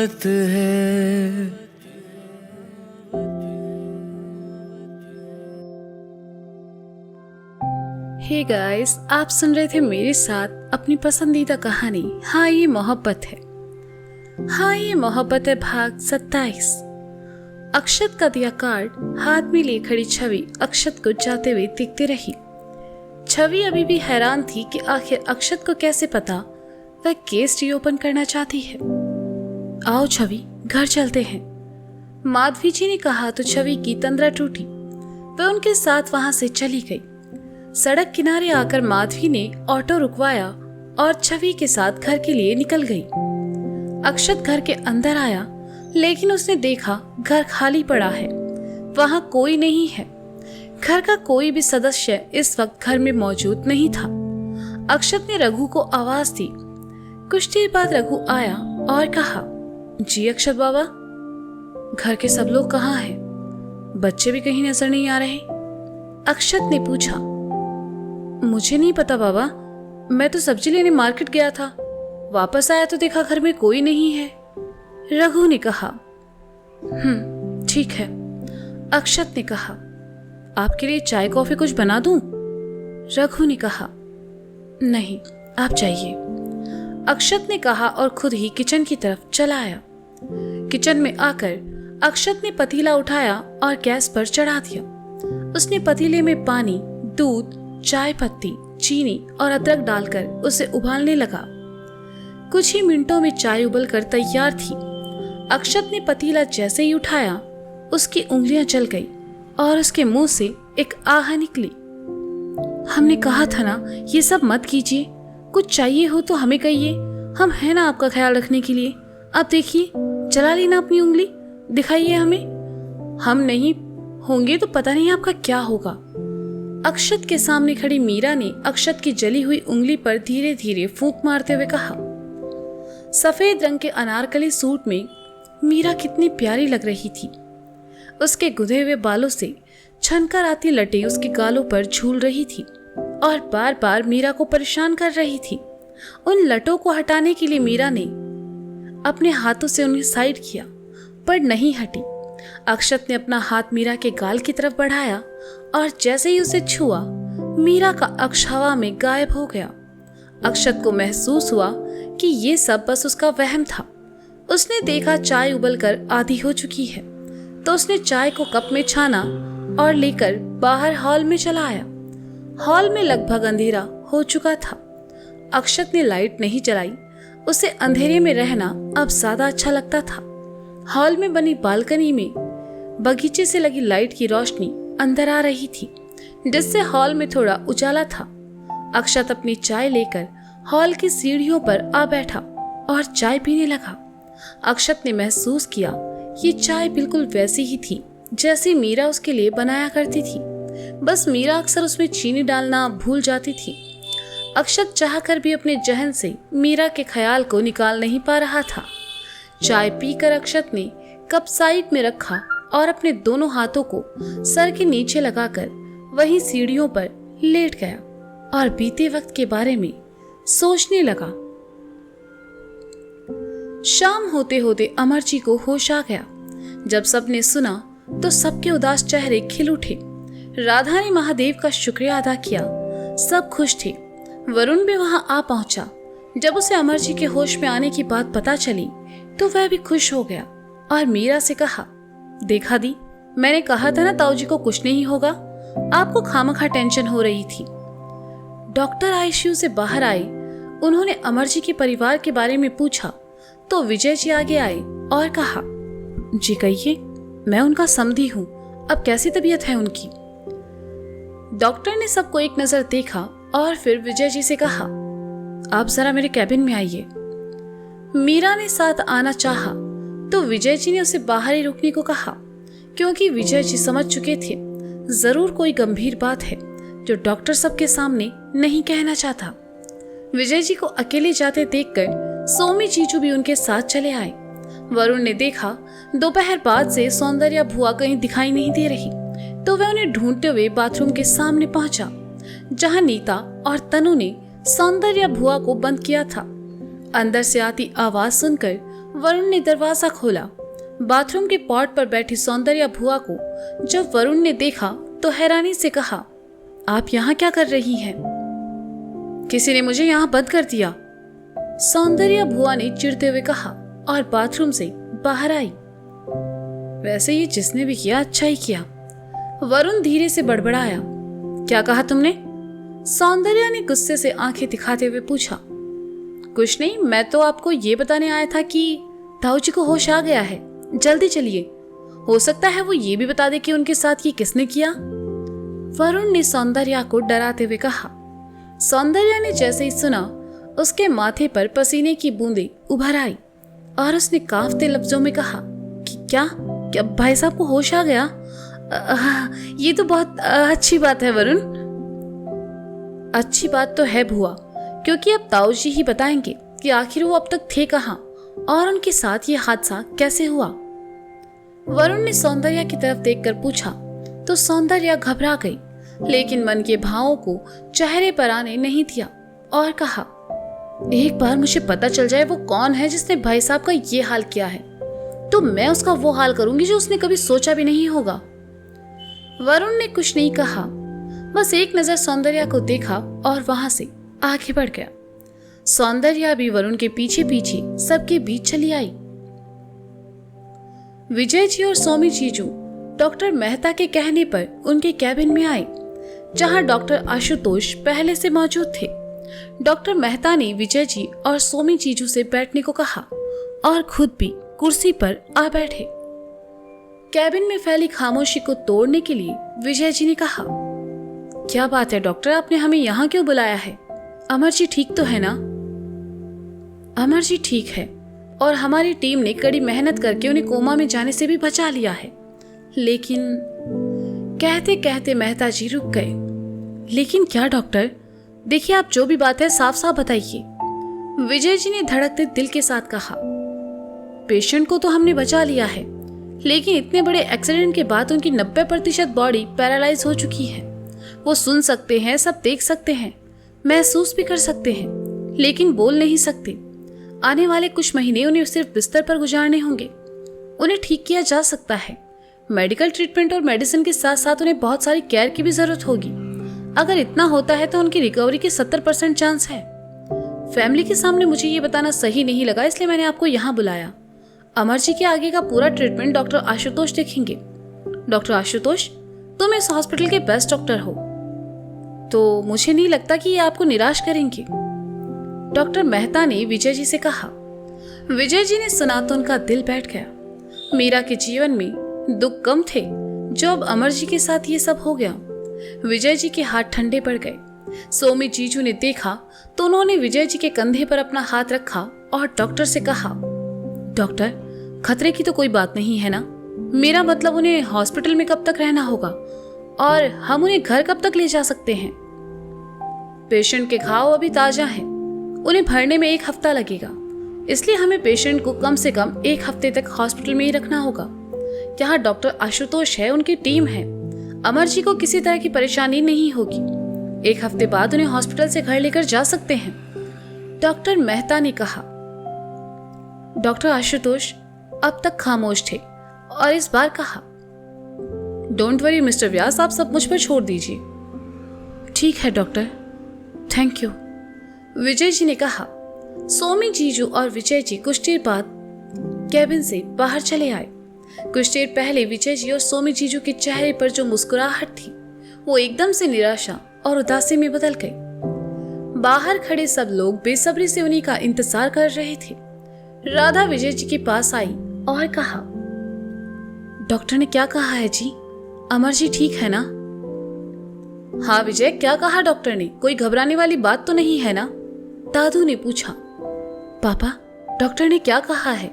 मोहब्बत है। Hey guys, आप सुन रहे थे मेरे साथ अपनी पसंदीदा कहानी हाँ ये मोहब्बत है। हाँ ये मोहब्बत है भाग 27। अक्षत का दिया कार्ड हाथ में लिए खड़ी छवि अक्षत को जाते हुए देखती रही। छवि अभी भी हैरान थी कि आखिर अक्षत को कैसे पता वह केस रीओपन करना चाहती है। आओ छवि, घर चलते हैं, माधवी जी ने कहा तो छवि की तंद्रा टूटी। वह उनके साथ वहां से चली गई। सड़क किनारे आकर माधवी ने ऑटो रुकवाया और छवि के साथ घर के लिए निकल गई। अक्षत घर के अंदर आया, लेकिन उसने देखा घर खाली पड़ा है, वहां कोई नहीं है। घर का कोई भी सदस्य इस वक्त घर में मौजूद नहीं था। अक्षत ने रघु को आवाज दी। कुछ देर बाद रघु आया और कहा, जी अक्षत बाबा, घर के सब लोग कहाँ हैं? बच्चे भी कहीं नजर नहीं आ रहे। अक्षत ने पूछा, मुझे नहीं पता बाबा, मैं तो सब्जी लेने मार्केट गया था, वापस आया तो देखा घर में कोई नहीं है। रघु ने कहा, ठीक है। अक्षत ने कहा, आपके लिए चाय कॉफी कुछ बना दूं? रघु ने कहा, नहीं, आप जाइए। अक्षत ने कहा और खुद ही किचन की तरफ चला आया। किचन में आकर अक्षत ने पतीला उठाया और गैस पर चढ़ा दिया। उसने पतीले में पानी, दूध, चाय पत्ती, चीनी और अदरक डालकर उसे उबालने लगा। कुछ ही मिनटों में चाय उबलकर तैयार थी। अक्षत ने पतीला जैसे ही उठाया, उसकी उंगलियां जल गई और उसके मुंह से एक आह निकली। हमने कहा था ना, ये सब मत कीजिए, कुछ चाहिए हो तो हमें कहिए, हम हैं ना आपका ख्याल रखने के लिए। अब देखिए, चला लेना अपनी उंगली, दिखाइए हमें। हम नहीं होंगे तो पता नहीं आपका क्या होगा। अक्षत के सामने खड़ी मीरा ने अक्षत की जली हुई उंगली पर धीरे धीरे फूंक मारते हुए कहा। सफेद रंग के अनारकली सूट में मीरा कितनी प्यारी लग रही थी। उसके गुदे हुए बालों से छनकर आती लटें उसके गालों पर झूल रही थी और बार बार मीरा को परेशान कर रही थी। उन लटों को हटाने के लिए मीरा ने अपने हाथों से उन्हें साइड किया, पर नहीं हटी। अक्षत ने अपना हाथ मीरा के गाल की तरफ बढ़ाया और जैसे ही उसे छुआ, मीरा का अक्ष हवा में गायब हो गया। अक्षत को महसूस हुआ कि ये सब बस उसका वहम था। उसने देखा चाय उबलकर आधी हो चुकी है, तो उसने चाय को कप में छाना और लेकर बाहर हॉल में चला आया। हॉल में लगभग अंधेरा हो चुका था। अक्षत ने लाइट नहीं जलाई, उसे अंधेरे में रहना अब ज्यादा अच्छा लगता था। हॉल में बनी बालकनी में बगीचे से लगी लाइट की रोशनी अंदर आ रही थी, जिससे हॉल में थोड़ा उजाला था। अक्षत अपनी चाय लेकर हॉल की सीढ़ियों पर आ बैठा और चाय पीने लगा। अक्षत ने महसूस किया ये चाय बिल्कुल वैसी ही थी जैसी मीरा उसके लिए बनाया करती थी, बस मीरा अक्सर उसमें चीनी डालना भूल जाती थी। अक्षत चाहकर भी अपने जहन से मीरा के ख्याल को निकाल नहीं पा रहा था। चाय पीकर अक्षत ने कप साइड में रखा और अपने दोनों हाथों को सर के नीचे लगाकर वहीं सीढ़ियों पर लेट गया और बीते वक्त के बारे में सोचने लगा। शाम होते होते अमर जी को होश आ गया। जब सबने सुना तो सबके उदास चेहरे खिल उठे। राधा ने महादेव का शुक्रिया अदा किया। सब खुश थे। वरुण भी वहां आ पहुंचा। जब उसे अमर जी के होश में आने की बात पता चली तो वह भी खुश हो गया और मीरा से कहा, देखा दी, मैंने कहा था ना ताऊ जी को कुछ नहीं होगा, आपको खामखा टेंशन हो रही थी। डॉक्टर आईसीयू से बाहर आए। उन्होंने अमर जी के परिवार के बारे में पूछा तो विजय जी आगे आए और कहा, जी कहिए, मैं उनका समधी हूँ, अब कैसी तबीयत है उनकी? डॉक्टर ने सबको एक नजर देखा और फिर विजय जी से कहा, आप जरा मेरे कैबिन में आइए। मीरा ने साथ आना चाहा तो विजय जी ने उसे बाहर ही रुकने को कहा, क्योंकि विजय जी समझ चुके थे जरूर कोई गंभीर बात है जो डॉक्टर सबके सामने नहीं कहना चाहता। विजय जी को अकेले जाते देखकर सोमी जीजू भी उनके साथ चले आए। वरुण ने देखा दोपहर बाद से सौंदर्या भुआ कहीं दिखाई नहीं दे रही, तो वह उन्हें ढूंढते हुए बाथरूम के सामने पहुंचा, जहां नीता और तनु ने सौंदर्या भुआ को बंद किया था। अंदर से आती आवाज सुनकर वरुण ने दरवाजा खोला। बाथरूम के पॉट पर बैठी सौंदर्या भुआ को जब वरुण ने देखा तो हैरानी से कहा, आप यहाँ क्या कर रही हैं? किसी ने मुझे यहाँ बंद कर दिया, सौंदर्या भुआ ने चिढ़ते हुए कहा और बाथरूम से बाहर आई। वैसे ये जिसने भी किया अच्छा ही किया, वरुण धीरे से बड़बड़ाया। क्या कहा तुमने? सौंदर्या ने गुस्से से आंखें दिखाते हुए पूछा। कुछ नहीं, मैं तो आपको ये बताने आया था कि ताऊ जी को होश आ गया है, जल्दी चलिए, हो सकता है वो ये भी बता दे कि उनके साथ ये किसने किया, वरुण ने सौंदर्या को डराते हुए कहा। सौंदर्या ने जैसे ही सुना उसके माथे पर पसीने की बूंदें उभर आई और उसने कांपते लफ्जों में कहा कि क्या क्या भाई साहब को होश आ गया? ये तो बहुत अच्छी बात है वरुण। अच्छी बात तो है भुआ, क्योंकि अब ताऊ जी ही बताएंगे कि आखिर वो अब तक थे कहाँ और उनके साथ ये हादसा कैसे हुआ। वरुण ने सौंदर्या की तरफ देखकर पूछा तो सौंदर्या घबरा गई, लेकिन मन के भावों को चेहरे पर आने नहीं दिया और कहा, एक बार मुझे पता चल जाए वो कौन है जिसने भाई साहब का ये हाल किया है, तो मैं उसका वो हाल करूंगी जो उसने कभी सोचा भी नहीं होगा। वरुण ने कुछ नहीं कहा, बस एक नजर सौंदर्या को देखा और वहां से आगे बढ़ गया। सौंदर्या भी वरुण के पीछे पीछे सबके बीच चली आई। विजय जी और सोमी जीजू डॉक्टर मेहता के कहने पर उनके कैबिन में आए, जहां डॉक्टर आशुतोष पहले से मौजूद थे। डॉक्टर मेहता ने विजय जी और सोमी जीजू से बैठने को कहा और खुद भी कुर्सी पर आ बैठे। कैबिन में फैली खामोशी को तोड़ने के लिए विजय जी ने कहा, क्या बात है डॉक्टर, आपने हमें यहाँ क्यों बुलाया है? अमर जी ठीक तो है ना? अमर जी ठीक है और हमारी टीम ने कड़ी मेहनत करके उन्हें कोमा में जाने से भी बचा लिया है, लेकिन कहते कहते मेहता जी रुक गए। लेकिन क्या डॉक्टर? देखिए, आप जो भी बात है साफ साफ बताइए, विजय जी ने धड़कते दिल के साथ कहा। पेशेंट को तो हमने बचा लिया है, लेकिन इतने बड़े एक्सीडेंट के बाद उनकी 90% बॉडी पैरालाइज हो चुकी है। वो सुन सकते हैं, सब देख सकते हैं, महसूस भी कर सकते हैं, लेकिन बोल नहीं सकते। आने वाले कुछ महीने उन्हें सिर्फ बिस्तर पर गुजारने होंगे। उन्हें ठीक किया जा सकता है। मेडिकल ट्रीटमेंट और मेडिसिन के साथ साथ उन्हें बहुत सारी केयर की भी जरूरत होगी। अगर इतना होता है तो उनकी रिकवरी के 70% चांस है। फैमिली के सामने मुझे ये बताना सही नहीं लगा, इसलिए मैंने आपको यहाँ बुलाया। अमर जी के आगे का पूरा ट्रीटमेंट डॉक्टर आशुतोष देखेंगे। डॉक्टर आशुतोष, तुम इस हॉस्पिटल के बेस्ट डॉक्टर हो, तो मुझे नहीं लगता कि ये आपको निराश करेंगे, डॉक्टर मेहता ने विजय जी से कहा। विजय जी ने सुना तो उनका दिल बैठ गया। मीरा के जीवन में दुख कम थे, जो अब अमर जी के साथ ये सब हो गया। विजय जी के हाथ ठंडे पड़ गए। सोमी जीजू ने देखा तो उन्होंने विजय जी के कंधे पर अपना हाथ रखा और डॉक्टर से कहा, डॉक्टर, खतरे की तो कोई बात नहीं है ना? मेरा मतलब उन्हें हॉस्पिटल में कब तक रहना होगा और हम उन्हें घर कब तक ले जा सकते हैं? पेशेंट के घाव अभी ताजा हैं, उन्हें भरने में 1 हफ्ता लगेगा, इसलिए हमें पेशेंट को कम से कम 1 हफ्ते तक हॉस्पिटल में ही रखना होगा। यहाँ डॉक्टर आशुतोष है, उनकी टीम है। अमर जी को किसी तरह की परेशानी नहीं होगी। 1 हफ्ते बाद उन्हें हॉस्पिटल से घर लेकर जा सकते हैं, डॉक्टर मेहता ने कहा। डॉक्टर आशुतोष अब तक खामोश थे और इस बार कहा, डोंट वरी मिस्टर व्यास, आप सब मुझ पर छोड़ दीजिए। ठीक है doctor, thank you, Vijay ji ने कहा। सोमी जीजू और विजय जी कुछ देर बाद कैबिन से बाहर चले आए। कुछ देर पहले विजय जी और सोमी जीजू के चेहरे पर जो मुस्कुराहट थी वो एकदम से निराशा और उदासी में बदल गई। बाहर खड़े सब लोग बेसब्री से उन्हीं का इंतजार कर रहे थे। राधा विजय जी के पास आई और कहा, डॉक्टर ने क्या कहा है जी? अमर जी ठीक है ना? हाँ विजय, क्या कहा डॉक्टर ने? कोई घबराने वाली बात तो नहीं है ना? दादू ने पूछा। पापा, डॉक्टर ने क्या कहा है?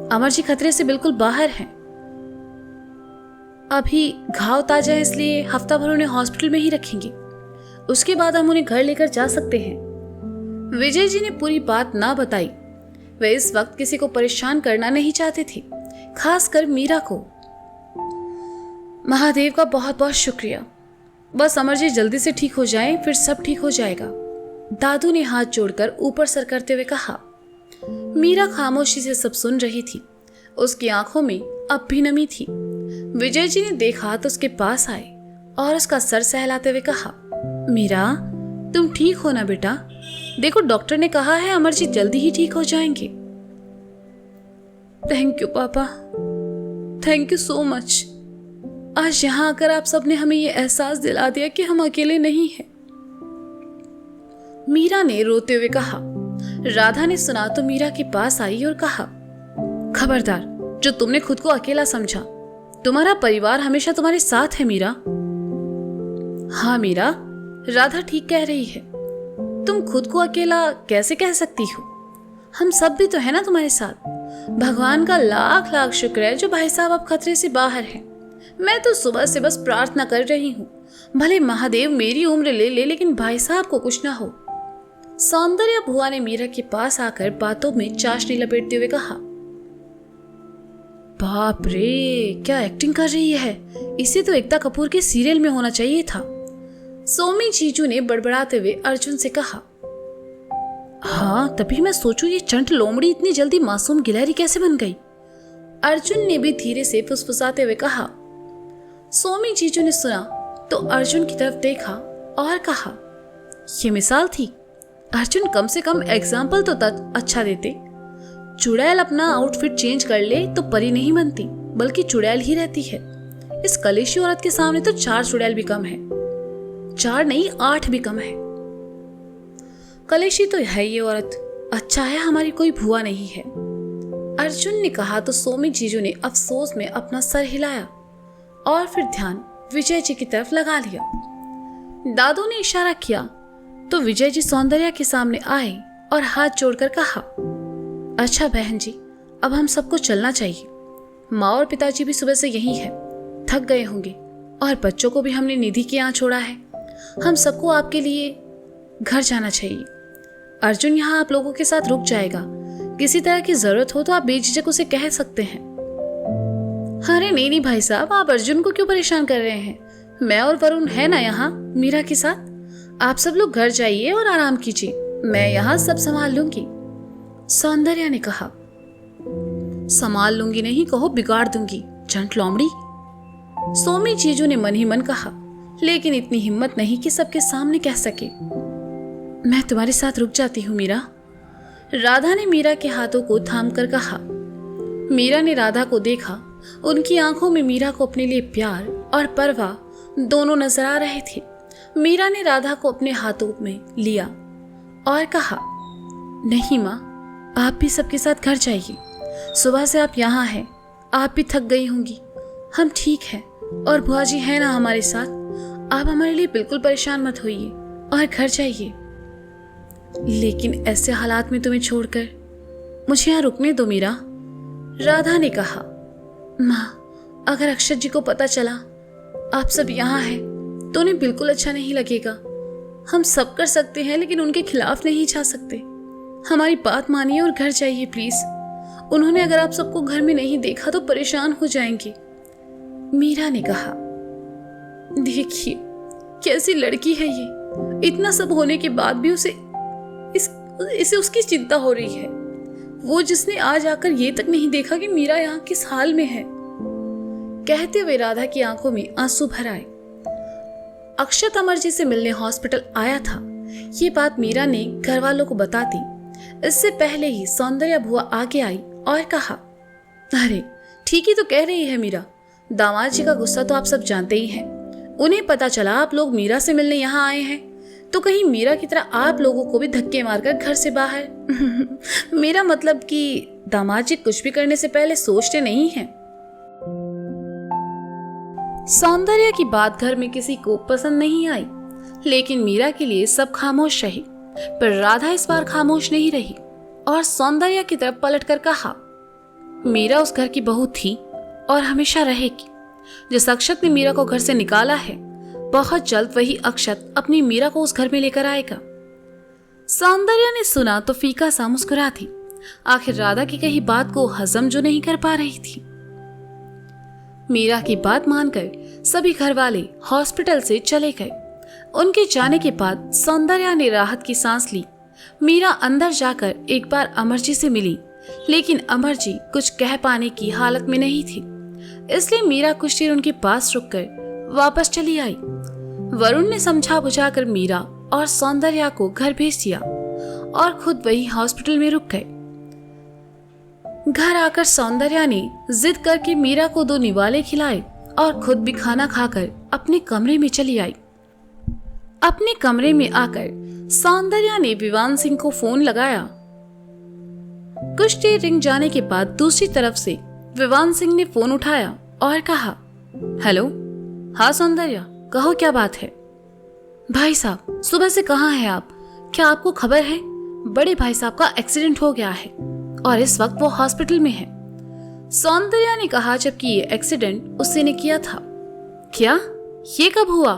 अमर जी खतरे से बिल्कुल बाहर हैं। अभी घाव ताजा है, इसलिए हफ्ता भर उन्हें हॉस्पिटल में ही रखेंगे, उसके बाद हम उन्हें घर लेकर जा सकते हैं। विजय जी ने पूरी बात ना बताई। वे इस वक्त किसी को परेशान करना नहीं चाहते थे, खासकर मीरा को। महादेव का बहुत बहुत शुक्रिया, बस अमर जी जल्दी से ठीक हो जाएं, फिर सब ठीक हो जाएगा, दादू ने हाथ जोड़कर ऊपर सर करते हुए कहा। मीरा खामोशी से सब सुन रही थी। उसकी आंखों में अब भी नमी थी। विजय जी ने देखा तो उसके पास आए और उसका सर सहलाते हुए कहा, मीरा तुम ठीक हो ना बेटा? देखो डॉक्टर ने कहा है अमरजीत जल्दी ही ठीक हो जाएंगे। थैंक यू पापा, थैंक यू सो मच। आज यहाँ आकर आप सबने हमें ये एहसास दिला दिया कि हम अकेले नहीं हैं। मीरा ने रोते हुए कहा। राधा ने सुना तो मीरा के पास आई और कहा, खबरदार, जो तुमने खुद को अकेला समझा, तुम्हारा परिवार हमेशा तुम्हारे साथ है मीरा। हाँ मीरा, राधा ठीक कह रही है। तुम खुद को अकेला कैसे कह सकती हो? हम सब भी तो है ना तुम्हारे साथ। भगवान का लाख लाख शुक्र है जो भाई साहब अब खतरे से बाहर हैं। मैं तो सुबह से बस प्रार्थना कर रही हूँ, भले महादेव मेरी उम्र ले ले लेकिन भाई साहब को कुछ ना हो। सौंदर्या बुआ ने मीरा के पास आकर बातों में चाशनी लपेटते हुए कहा, बाप रे, क्या एक्टिंग कर रही है। इसे तो एकता कपूर के सीरियल में होना चाहिए था। सोमी जीजू ने बड़बड़ाते हुए अर्जुन से कहा। हाँ, तभी मैं सोचूं ये चंट लोमड़ी इतनी जल्दी मासूम गिलहरी कैसे बन गई। अर्जुन ने भी धीरे से फुसफुसाते हुए कहा। सोमी जीजू ने सुना तो अर्जुन की तरफ देखा और कहा, ये मिसाल थी। अर्जुन कम से कम एग्जाम्पल तो अच्छा देते। चुड़ैल अपना आउटफिट चेंज कर ले तो परी नहीं बनती, बल्कि चुड़ैल ही रहती है। इस कलेशी औरत के सामने तो 4 चुड़ैल भी कम है। 4 नहीं 8 भी कम है। कलेशी तो है ये औरत। अच्छा है हमारी कोई भुआ नहीं है। अर्जुन ने कहा तो सोमी जीजू ने अफसोस में अपना सर हिलाया और फिर ध्यान विजय जी की तरफ लगा लिया। दादू ने इशारा किया तो विजय जी सौंदर्या के सामने आए और हाथ जोड़कर कहा, अच्छा बहन जी, अब हम सबको चलना चाहिए। माँ और पिताजी भी सुबह से यही है, थक गए होंगे, और बच्चों को भी हमने निधि के यहाँ छोड़ा है। हम सबको आपके लिए घर जाना चाहिए। अर्जुन यहाँ आप लोगों के साथ रुक जाएगा। किसी तरह की जरूरत हो तो आप बेझिझक उसे कह सकते हैं। अरे नहीं भाई साहब, आप अर्जुन को क्यों परेशान कर रहे हैं? मैं और वरुण है ना यहाँ मीरा के साथ। आप सब लोग घर जाइए और आराम कीजिए, मैं यहाँ सब संभाल लूंगी। सौंदर्या ने कहा। संभाल लूंगी नहीं कहो, बिगाड़ दूंगी, चंट लोमड़ी। सोमी जीजू ने मन ही मन कहा, लेकिन इतनी हिम्मत नहीं कि सबके सामने कह सके। मैं तुम्हारे साथ रुक जाती हूँ मीरा। राधा ने मीरा के हाथों को थाम कर कहा। मीरा ने राधा को देखा। उनकी आंखों में मीरा को अपने लिए प्यार और परवाह दोनों नजर आ रहे थे। मीरा ने राधा को अपने हाथों में लिया और कहा, नहीं माँ, आप भी सबके साथ घर जाइए। सुबह से आप यहाँ हैं, आप भी थक गई होंगी। हम ठीक हैं और बुआ जी है ना हमारे साथ। आप हमारे लिए बिल्कुल परेशान मत होइए और घर जाइए। लेकिन ऐसे हालात में तुम्हें छोड़कर मुझे यहाँ रुकने दो मीरा। राधा ने कहा, माँ, अगर अक्षत जी को पता चला आप सब यहाँ हैं तो उन्हें बिल्कुल अच्छा नहीं लगेगा। हम सब कर सकते हैं लेकिन उनके खिलाफ नहीं जा सकते। हमारी बात मानिए और घर जाइए प्लीज। उन्होंने अगर आप सबको घर में नहीं देखा तो परेशान हो जाएंगे। मीरा ने कहा, देखिए कैसी लड़की है ये। इतना सब होने के बाद भी इसे उसकी चिंता हो रही है। वो जिसने आज आकर ये तक नहीं देखा कि मीरा यहाँ किस हाल में है। कहते हुए राधा की आंखों में आंसू भर आए। अक्षत अमरजीत से मिलने हॉस्पिटल आया था। ये बात मीरा ने घर वालों को बता दी। इससे पहले ही सौंदर्या बुआ आगे आई और कहा, अरे ठीक ही तो कह रही है मीरा। दामाद जी का गुस्सा तो आप सब जानते ही हैं। उन्हें पता चला आप लोग मीरा से मिलने यहाँ आए हैं तो कहीं मीरा की तरह आप लोगों को भी धक्के मारकर घर से बाहर। मेरा मतलब कि दामाद जी कुछ भी करने से पहले सोचते नहीं हैं। सौंदर्या की बात घर में किसी को पसंद नहीं आई, लेकिन मीरा के लिए सब खामोश रही। पर राधा इस बार खामोश नहीं रही और सौंदर्या की तरफ पलटकर कहा, मीरा उस घर की बहू थी और हमेशा रहेगी। जिस अक्षत ने मीरा को घर से निकाला है, बहुत जल्द वही अक्षत अपनी मीरा को उस घर में लेकर आएगा। सौंदर्या ने सुना तो फीका सा मुस्कुरा थी। आखिर राधा की कही बात को हजम जो नहीं कर पा रही थी। मीरा की बात मानकर सभी घर वाले हॉस्पिटल से चले गए। उनके जाने के बाद सौंदर्या ने राहत की सांस ली। मीरा अंदर जाकर एक बार अमर जी से मिली, लेकिन अमर जी कुछ कह पाने की हालत में नहीं थी, इसलिए मीरा कुछ देर उनके पास रुककर वापस चली आई। वरुण ने समझा बुझाकर मीरा और सौंदर्या को घर भेज दिया और खुद वही हॉस्पिटल में रुक गए। घर आकर सौंदर्या ने जिद करके मीरा को 2 निवाले खिलाए और खुद भी खाना खाकर अपने कमरे में चली आई। अपने कमरे में आकर सौंदर्या ने विवान सिंह को फोन लगाया। कुछ देर रिंग जाने के बाद दूसरी तरफ से विवान सिंह ने फोन उठाया और कहा, हेलो। हाँ सौंदर्या, कहो क्या बात है। भाई साहब, सुबह से कहाँ हैं आप? क्या आपको खबर है? बड़े भाई साहब का एक्सीडेंट हो गया है और इस वक्त वो हॉस्पिटल में है। सौंदर्या ने कहा, जबकि ये एक्सीडेंट उसी ने किया था। क्या? ये कब हुआ?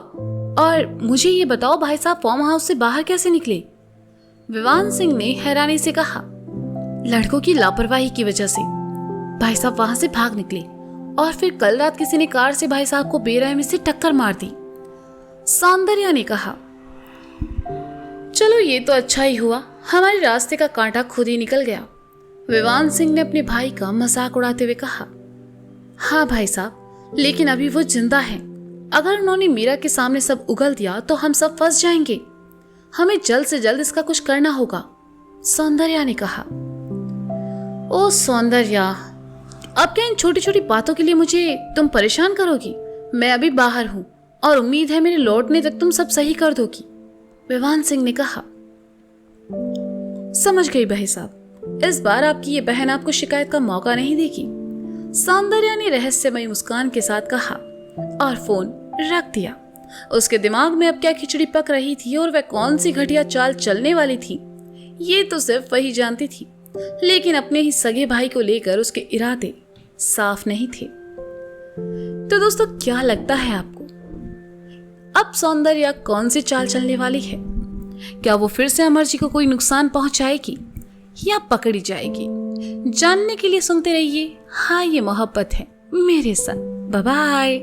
और मुझे ये बताओ, भाई साहब फार्म हाउस से बाहर कैसे निकले? विवान सिंह ने हैरानी से कहा, लड़कों की लापरवाही की वजह से भाई साहब वहां से भाग निकले और फिर कल रात किसी ने कार से भाई साहब को बेरहमी से टक्कर मार दी। सौंदर्या ने कहा, चलो ये तो अच्छा ही हुआ, हमारे रास्ते का कांटा खुद ही निकल गया। विवान सिंह ने अपने भाई का मजाक उड़ाते हुए कहा, हाँ भाई साहब, लेकिन अभी वो जिंदा है। अगर उन्होंने मीरा के सामने सब उगल दिया तो हम सब फंस जाएंगे। हमें जल्द से जल्द इसका कुछ करना होगा, सौंदर्या ने कहा। ओ सौंदर्या, अब क्या इन छोटी छोटी बातों के लिए मुझे तुम परेशान करोगी? मैं अभी बाहर हूँ और उम्मीद है मेरे लौटने तक तुम सब सही कर दोगी, विवान सिंह ने कहा। समझ गई भाई साहब, इस बार आपकी ये बहन आपको शिकायत का मौका नहीं देगी, सौंदर्या ने रहस्यमयी मुस्कान के साथ कहा और फोन रख दिया। उसके दिमाग में अब क्या खिचड़ी पक रही थी और वह कौन सी घटिया चाल चलने वाली थी, ये तो सिर्फ वही जानती थी, लेकिन अपने ही सगे भाई को लेकर उसके इरादे साफ नहीं थे। तो दोस्तों, क्या लगता है आपको, अब सौंदर्या कौन सी चाल चलने वाली है? क्या वो फिर से अमर जी को कोई नुकसान पहुंचाएगी या पकड़ी जाएगी? जानने के लिए सुनते रहिए हाँ ये मोहब्बत है मेरे साथ। Bye bye.